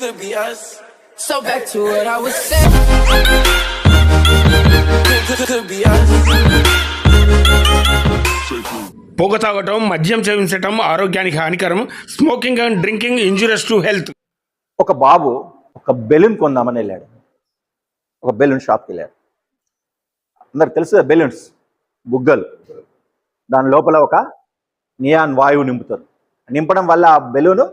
Could be us. So back to what I was saying. Could be us. పొగ తాగటం, మద్యం సేవించటం ఆరోగ్యానికి హానికరం. Smoking and drinking injurious to health. ఒక బాబు ఒక బెలూన్ కొందామని వెళ్ళాడు. ఒక బెలూన్ షాప్కి వెళ్ళాడు. అందరికి తెలుసు బెలూన్స్, బుగ్గలు. దాని లోపల ఒక నియాన్ వాయువు నింపుతారు. నింపడం వల్ల ఆ బెలూను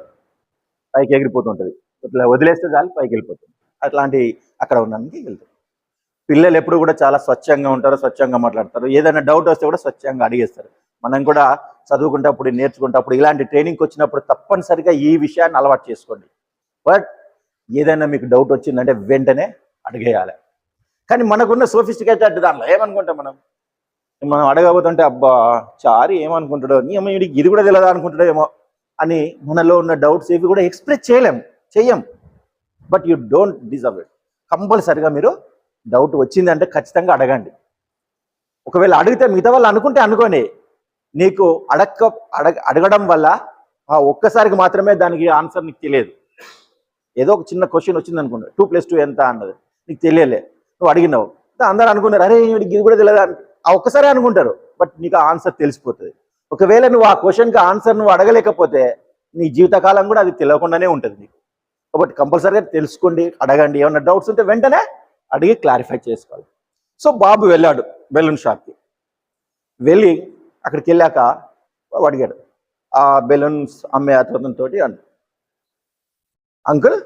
పైకి ఎగిరిపోతుంటుంది. ఇట్లా వదిలేస్తే చాలు పైకి వెళ్ళిపోతుంది. అట్లాంటి అక్కడ ఉన్నానికి వెళ్తారు. పిల్లలు ఎప్పుడు కూడా చాలా స్వచ్ఛంగా ఉంటారు, స్వచ్ఛంగా మాట్లాడతారు. ఏదైనా డౌట్ వస్తే కూడా స్వచ్ఛంగా అడిగేస్తారు. మనం కూడా చదువుకుంటప్పుడు, నేర్చుకుంటప్పుడు, ఇలాంటి ట్రైనింగ్కి వచ్చినప్పుడు తప్పనిసరిగా ఈ విషయాన్ని అలవాటు చేసుకోండి. బట్ ఏదైనా మీకు డౌట్ వచ్చిందంటే వెంటనే అడిగేయాలి. కానీ మనకున్న సోఫిస్టికేటెడ్ దాంట్లో ఏమనుకుంటాం, మనం అడగబోతుంటే అబ్బా చారి ఏమనుకుంటాడో, నీ అమ్మ వీడికి ఇది కూడా తెలియదా అనుకుంటాడో ఏమో అని మనలో ఉన్న డౌట్స్ ఏవి కూడా ఎక్స్ప్రెస్ చెయ్యం. But you don't deserve it. కంపల్సరిగా మీరు డౌట్ వచ్చిందంటే ఖచ్చితంగా అడగండి. ఒకవేళ అడిగితే మిగతా వాళ్ళు అనుకోండి, నీకు అడగడం వల్ల ఆ ఒక్కసారికి మాత్రమే దానికి ఆన్సర్ నీకు తెలియదు. ఏదో ఒక చిన్న క్వశ్చన్ వచ్చింది అనుకోండి, 2+2 ఎంత అన్నది నీకు తెలియలే, నువ్వు అడిగినావు, అందరూ అనుకున్నారు అరే వీడికి ఇది కూడా తెలియదా అని. ఆ ఒక్కసారి అనుకుంటారు, బట్ నీకు ఆ ఆన్సర్ తెలిసిపోతుంది. ఒకవేళ నువ్వు ఆ క్వశ్చన్కి ఆన్సర్ నువ్వు అడగలేకపోతే నీ జీవితకాలం కూడా అది తెలియకుండానే ఉంటుంది నీకు. కాబట్టి కంపల్సరీగా తెలుసుకోండి, అడగండి. ఏమన్నా డౌట్స్ ఉంటే వెంటనే అడిగి క్లారిఫై చేసుకోవాలి. సో బాబు వెళ్ళాడు బెలూన్ షాప్కి. వెళ్ళి అక్కడికి వెళ్ళాక అడిగాడు ఆ బెలూన్స్ అమ్మే అతనితో, అంకుల్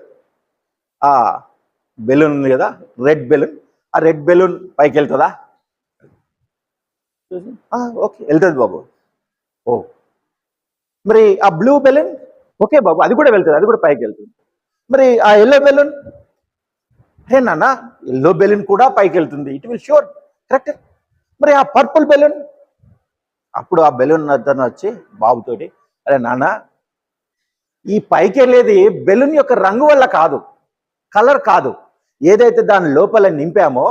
ఆ బెలూన్ ఉంది కదా, రెడ్ బెలూన్, ఆ రెడ్ బెలూన్ పైకి వెళ్తుందా? ఓకే వెళ్తుంది బాబు. ఓ మరి ఆ బ్లూ బెలూన్? ఓకే బాబు అది కూడా వెళ్తుంది, అది కూడా పైకి వెళ్తుంది. మరి ఆ ఎల్లో బెలూన్? హే నాన్న ఎల్లో బెలూన్ కూడా పైకి వెళ్తుంది, ఇట్ విల్ షూర్ కరెక్ట్. మరి ఆ పర్పుల్ బెలూన్? అప్పుడు ఆ బెలూన్ అతను వచ్చి బాబుతోటి, అరే నాన్న ఈ పైకి వెళ్ళేది బెలూన్ యొక్క రంగు వల్ల కాదు, కలర్ కాదు, ఏదైతే దాని లోపల నింపామో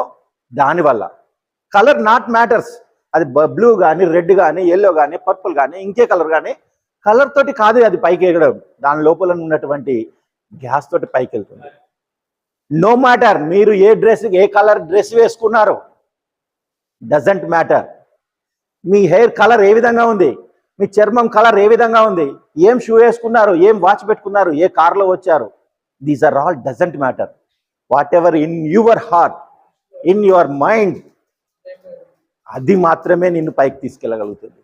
దానివల్ల. Colour not matters. అది బ్లూ కానీ, రెడ్ కానీ, ఎల్లో కానీ, పర్పుల్ కానీ, ఇంకే కలర్ కానీ, కలర్ తోటి కాదు అది పైకి ఎగడం, దాని లోపల ఉన్నటువంటి గ్యాస్ తోటి పైకి వెళ్తుంది. నో మ్యాటర్ మీరు ఏ కలర్ డ్రెస్ వేసుకున్నారు, డజంట్ మ్యాటర్. మీ హెయిర్ కలర్ ఏ విధంగా ఉంది, మీ చర్మం కలర్ ఏ విధంగా ఉంది, ఏం షూ వేసుకున్నారు, ఏం వాచ్ పెట్టుకున్నారు, ఏ కార్లో వచ్చారు, these are all doesn't matter. Whatever in your heart, in your mind, అది మాత్రమే నిన్ను పైకి తీసుకెళ్ళగలుగుతుంది,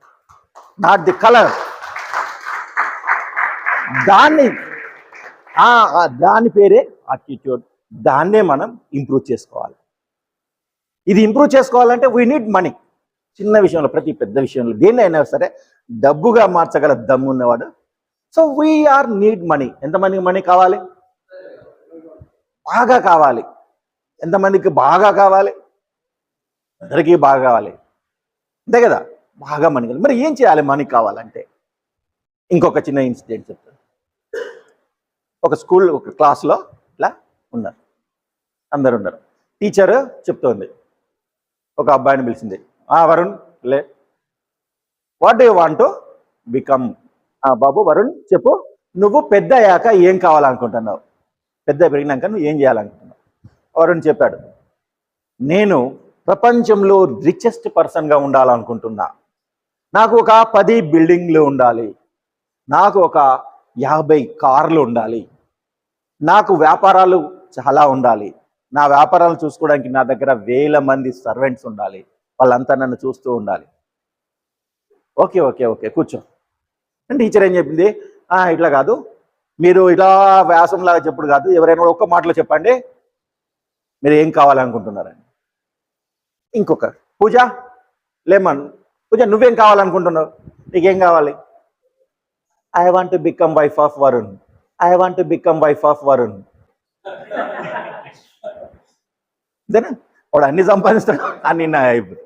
నాట్ ది కలర్. దాని పేరే యాటిట్యూడ్. దాన్నే మనం ఇంప్రూవ్ చేసుకోవాలి. ఇది ఇంప్రూవ్ చేసుకోవాలంటే వీ నీడ్ మనీ. చిన్న విషయంలో, ప్రతి పెద్ద విషయంలో, దేన్నైనా సరే డబ్బుగా మార్చగల దమ్ము ఉన్నవాడు. So we are need money. ఎంతమందికి మనీ కావాలి? బాగా కావాలి. ఎంతమందికి బాగా కావాలి? అందరికీ బాగా కావాలి, అంతే కదా, బాగా మనీ కావాలి. మరి ఏం చేయాలి మనీ కావాలంటే? ఇంకొక చిన్న ఇన్సిడెంట్ చెప్తాను. ఒక క్లాస్లో ఇట్లా ఉన్నారు, అందరు ఉన్నారు. టీచర్ చెప్తోంది, ఒక అబ్బాయిని పిలిచింది, వరుణ్ లే, what do you want to become? బాబు వరుణ్ చెప్పు, నువ్వు పెద్ద అయ్యాక ఏం కావాలనుకుంటున్నావు, పెద్ద పెరిగినాక నువ్వు ఏం చేయాలనుకుంటున్నావు? వరుణ్ చెప్పాడు, నేను ప్రపంచంలో రిచెస్ట్ పర్సన్గా ఉండాలనుకుంటున్నా, నాకు ఒక 10 బిల్డింగ్లు ఉండాలి, నాకు ఒక 50 కార్లు ఉండాలి, నాకు వ్యాపారాలు చాలా ఉండాలి, నా వ్యాపారాలు చూసుకోవడానికి నా దగ్గర 1000 మంది సర్వెంట్స్ ఉండాలి, వాళ్ళంతా నన్ను చూస్తూ ఉండాలి. ఓకే ఓకే ఓకే కూర్చో. టీచర్ ఏం చెప్పింది, ఇట్లా కాదు, మీరు ఇలా వ్యాసంలాగా చెప్పుడు కాదు, ఎవరైనా ఒక్క మాటలో చెప్పండి మీరు ఏం కావాలనుకుంటున్నారని. ఇంకొక పూజ లేమన్, పూజ నువ్వేం కావాలనుకుంటున్నావు, నీకేం కావాలి? I want to become wife of Varun, I want to become wife of Varun. అంతేనా? వాడు అన్ని సంపాదిస్తాడు, అన్ని నా అయిపోయి.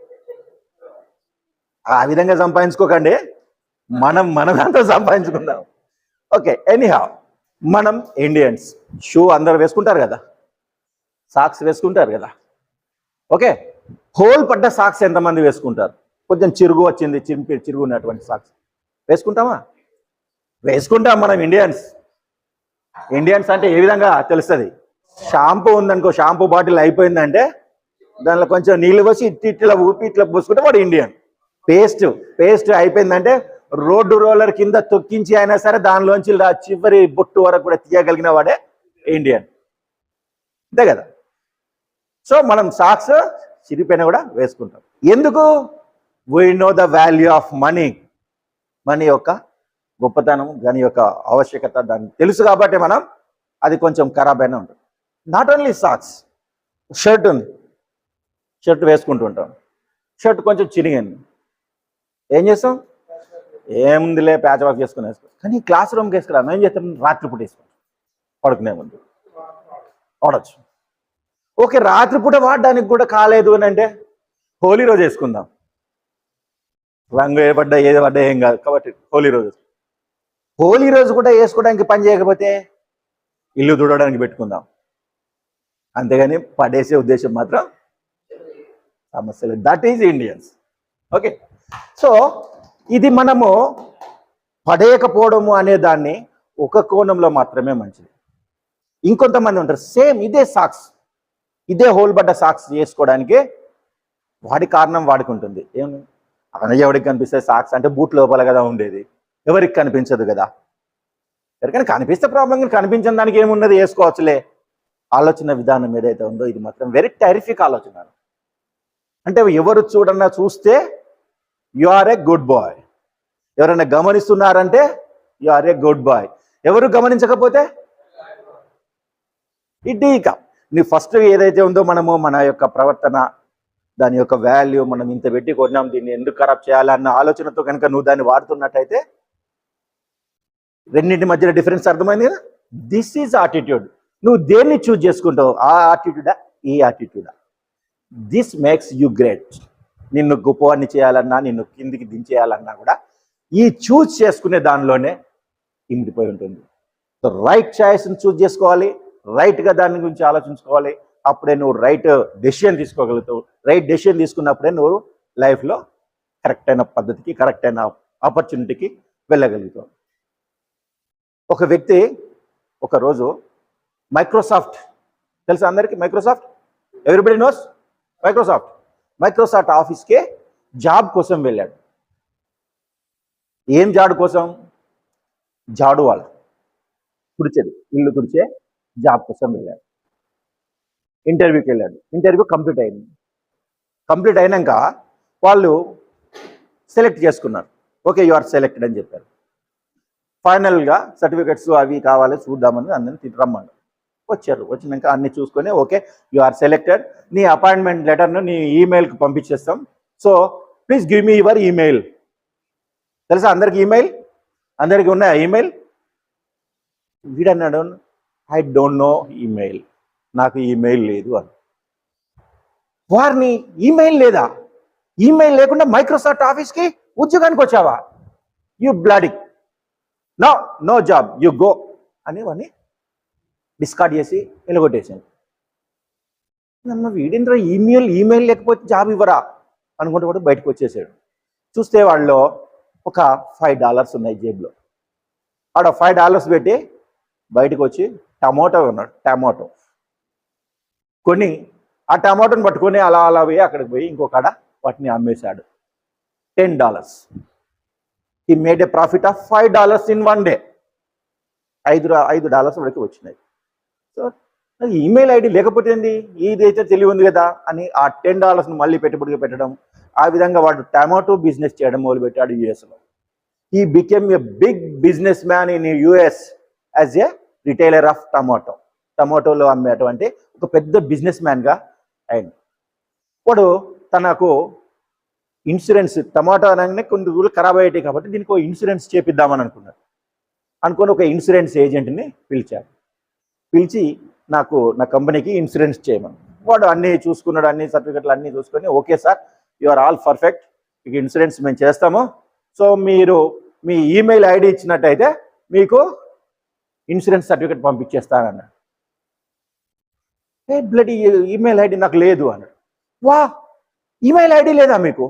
ఆ విధంగా సంపాదించుకోకండి, మన దాంతో సంపాదించుకుందాం. ఓకే, ఎనీహౌ మనం ఇండియన్స్ షూ అందరు వేసుకుంటారు కదా, సాక్స్ వేసుకుంటారు కదా. ఓకే, హోల్ పడ్డ సాక్స్ ఎంతమంది వేసుకుంటారు? కొంచెం చిరుగు వచ్చింది, చిరుగు ఉన్నటువంటి సాక్స్ వేసుకుంటామా? వేసుకుంటాం మనం ఇండియన్స్. ఇండియన్స్ అంటే ఏ విధంగా తెలుస్తుంది? షాంపూ ఉందనుకో, షాంపూ బాటిల్ అయిపోయిందంటే దానిలో కొంచెం నీళ్ళు పోసి ఇట్లా ఊపి ఇట్లా పోసుకుంటే వాడు ఇండియన్. పేస్ట్ అయిపోయిందంటే రోడ్డు రోలర్ కింద తొక్కించి అయినా సరే దానిలోంచి చివరి బొట్టు వరకు కూడా తీయగలిగిన వాడే ఇండియన్. అంతే కదా? సో మనం సాక్స్ చిరిపోయినా కూడా వేసుకుంటాం. ఎందుకు? We know the value of money. Money యొక్క గొప్పతనం, దాని యొక్క ఆవశ్యకత దాన్ని తెలుసు కాబట్టి మనం అది కొంచెం ఖరాబ్ అయినా ఉంటుంది. నాట్ ఓన్లీ సాక్స్, షర్ట్ ఉంది, షర్ట్ వేసుకుంటూ ఉంటాం, షర్ట్ కొంచెం చిరిగింది, ఏం చేస్తాం? ఏముందిలే ప్యాచ్ వర్క్ చేసుకుని వేసుకో. కానీ క్లాస్ రూమ్కి వేసుకురాం, ఏం చేస్తాం? రాత్రిపూట వేసుకోం, పడుకునే ముందు వాడచ్చు. ఓకే, రాత్రిపూట వాడడానికి కూడా కాలేదు అని అంటే హోలీ రోజు వేసుకుందాం. రంగు ఏ పడ్డా ఏది పడ్డా ఏం కాదు కాబట్టి హోలీ రోజు కూడా వేసుకోవడానికి పని చేయకపోతే ఇల్లు తుడవడానికి పెట్టుకుందాం. అంతేగాని పడేసే ఉద్దేశం మాత్రం సమస్య లేదు. That is Indians. Okay, so ఇది మనము పడేయకపోవడము అనే దాన్ని ఒక కోణంలో మాత్రమే మంచిది. ఇంకొంతమంది ఉంటారు సేమ్ ఇదే సాక్స్, ఇదే హోల్ పడ్డ సాక్స్ చేసుకోవడానికి వాడి కారణం వాడికి ఉంటుంది. ఏం ఎవరికి కనిపిస్తాయి? సాక్స్ అంటే బూట్ లోపల కదా ఉండేది, ఎవరికి కనిపించదు కదా. ఎవరికైనా కనిపిస్తే ప్రాబ్లం, కానీ కనిపించిన దానికి ఏమున్నది, వేసుకోవచ్చులే. ఆలోచన విధానం ఏదైతే ఉందో ఇది మాత్రం వెరీ టెరిఫిక్ ఆలోచన. అంటే ఎవరు చూస్తే you are a good boy, ఎవరైనా గమనిస్తున్నారంటే you are a good boy, ఎవరు గమనించకపోతే ఇక నీ ఫస్ట్ ఏదైతే ఉందో మనము మన యొక్క ప్రవర్తన, దాని యొక్క వాల్యూ, మనం ఇంత పెట్టి కొన్నాం, దీన్ని ఎందుకు ఖరాబ్ చేయాలన్న ఆలోచనతో కనుక నువ్వు దాన్ని వాడుతున్నట్టయితే రెండింటి మధ్యన డిఫరెన్స్ అర్థమైంది కదా. This is attitude. నువ్వు దేన్ని చూజ్ చేసుకుంటావు, ఆ ఆటిట్యూడా ఈ ఆటిట్యూడా, దిస్ మేక్స్ యూ గ్రేట్. నిన్ను గొప్పవాడిని చేయాలన్నా, నిన్ను కిందికి దించేయాలన్నా కూడా ఈ చూజ్ చేసుకునే దానిలోనే ఇమిడిపోయి ఉంటుంది. సో రైట్ చాయిస్ని చూజ్ చేసుకోవాలి, రైట్గా దాని గురించి ఆలోచించుకోవాలి. అప్పుడే నువ్వు రైట్ డెసిషన్ తీసుకోగలుగుతావు. రైట్ డెసిషన్ తీసుకున్నప్పుడే నువ్వు లైఫ్లో కరెక్ట్ అయిన పద్ధతికి, కరెక్ట్ అయిన ఆపర్చునిటీకి వెళ్ళగలుగుతావు. ఒక వ్యక్తి ఒకరోజు మైక్రోసాఫ్ట్ తెలుసా అందరికీ? మైక్రోసాఫ్ట్, ఎవ్రీబడి నోస్ మైక్రోసాఫ్ట్ ఆఫీస్కే జాబ్ కోసం వెళ్ళాడు. ఏం జాబ్ కోసం? జాడు వాళ్ళు తుడిచేది, ఇల్లు తుడిచే జాబ్ కోసం వెళ్ళాడు. ఇంటర్వ్యూకి వెళ్ళాడు. ఇంటర్వ్యూ కంప్లీట్ అయింది. కంప్లీట్ అయినాక వాళ్ళు సెలెక్ట్ చేసుకున్నారు. ఓకే, యు ఆర్ సెలెక్టెడ్ అని చెప్పారు. ఫైనల్గా సర్టిఫికెట్స్ అవి కావాలి చూద్దామని అందరిని రమ్మన్నారు. వచ్చారు. వచ్చినాక అన్ని చూసుకొని ఓకే యు ఆర్ సెలెక్టెడ్, నీ అపాయింట్మెంట్ లెటర్ను నీ ఈమెయిల్కి పంపించేస్తాం. So please give me your email. తెలుసా అందరికి ఈమెయిల్? అందరికీ ఉన్నాయా ఈమెయిల్? వీడన్నాడు ఐ డోంట్ నో ఈమెయిల్, నాకు ఈమెయిల్ లేదు అని. వారిని ఈమెయిల్ లేదా? ఈమెయిల్ లేకుండా మైక్రోసాఫ్ట్ ఆఫీస్కి ఉద్యోగానికి వచ్చావా? You bloody no job, you go అని వాడిని డిస్కార్డ్ చేసి నిలగొట్టేసాను. నమ్మ వీడింద్ర ఈమెయిల్ లేకపోతే జాబ్ ఇవ్వరా అనుకుంటే కూడా బయటకు వచ్చేసాడు. చూస్తే వాళ్ళు ఒక $5 ఉన్నాయి జేబులో. ఆడ $5 పెట్టి బయటకు వచ్చి టమాటో ఉన్నాడు. టమాటో కొని ఆ టమాటోని పట్టుకొని అలా పోయి అక్కడికి పోయి ఇంకొకడ వాటిని అమ్మేశాడు. $10. He made A profit of $5 in 1 day. $5 వరకు వచ్చినాయి. సో ఈమెయిల్ ఐడి లేకపోతే ఏంది, ఇదైతే తెలివి ఉంది కదా అని ఆ $10 మళ్ళీ పెట్టుబడిగా పెట్టడం, ఆ విధంగా వాడు టమాటో బిజినెస్ చేయడం మొదలుపెట్టాడు యుఎస్లో. He became a big businessman in US as a retailer of టమాటోలో అమ్మేటువంటి ఒక పెద్ద బిజినెస్ మ్యాన్గా అయింది. వాడు తనకు ఇన్సూరెన్స్, టమాటో అనగానే కొన్ని రోజులు ఖరాబ్ అయ్యాయి కాబట్టి దీనికి ఒక ఇన్సూరెన్స్ చేపిద్దామని అనుకుని ఒక ఇన్సూరెన్స్ ఏజెంట్ని పిలిచాడు. పిలిచి నా కంపెనీకి ఇన్సూరెన్స్ చేయమని. వాడు అన్నీ చూసుకున్నాడు, అన్ని సర్టిఫికెట్లు అన్నీ చూసుకొని okay sir you are all perfect, మీకు ఇన్సూరెన్స్ మేము చేస్తాము. సో మీరు మీ ఈమెయిల్ ఐడి ఇచ్చినట్టయితే మీకు ఇన్సూరెన్స్ సర్టిఫికెట్ పంపించేస్తానన్నాడు. బ్లడీ ఈమెయిల్ ఐడి నాకు లేదు అన్నాడు. వా, ఈమెయిల్ ఐడి లేదా మీకు?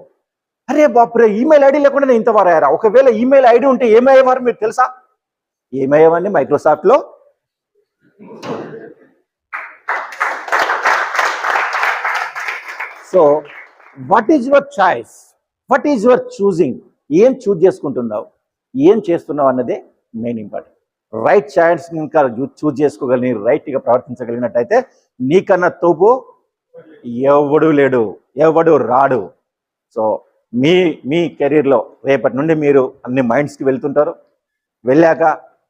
అరే బాపురే, ఈమెయిల్ ఐడి లేకుండా నేను ఇంతవరకు అయ్యారా? ఒకవేళ ఈమెయిల్ ఐడి ఉంటే ఏమయ్యేవారు మీరు తెలుసా? ఏమయ్యేవాడిని మైక్రోసాఫ్ట్లో so what is your choice, what is your choosing? ఏం చూజ్ చేసుకుంటున్నావు, ఏం చేస్తున్నావు అన్నదే మెయిన్ ఇంపార్టెంట్. రైట్ చాయిస్ ఇంకా చూజ్ చేసుకోగలిగి రైట్గా ప్రవర్తించగలిగినట్టయితే నీకన్నా తోపు ఎవడు లేడు, ఎవడు రాడు. సో మీ కెరీర్లో రేపటి నుండి మీరు అన్ని మైండ్స్కి వెళ్తుంటారు. వెళ్ళాక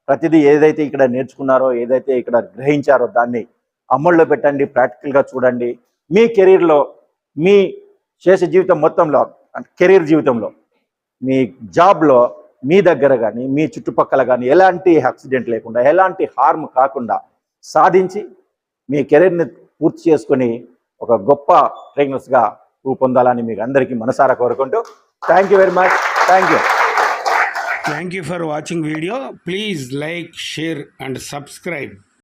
ప్రతిదీ ఏదైతే ఇక్కడ నేర్చుకున్నారో, ఏదైతే ఇక్కడ గ్రహించారో దాన్ని అమల్లో పెట్టండి, ప్రాక్టికల్గా చూడండి. మీ కెరీర్లో, మీ చేసే జీవితం మొత్తంలో, కెరీర్ జీవితంలో, మీ జాబ్లో మీ దగ్గర కానీ మీ చుట్టుపక్కల కానీ ఎలాంటి యాక్సిడెంట్ లేకుండా, ఎలాంటి హార్మ్ కాకుండా సాధించి మీ కెరీర్ని పూర్తి చేసుకొని ఒక గొప్ప ట్రైనర్స్గా రూపొందాలని మీకు అందరికీ మనసారా కోరుకుంటూ thank you very much. Thank you. Thank you for watching video. Please like, share and subscribe.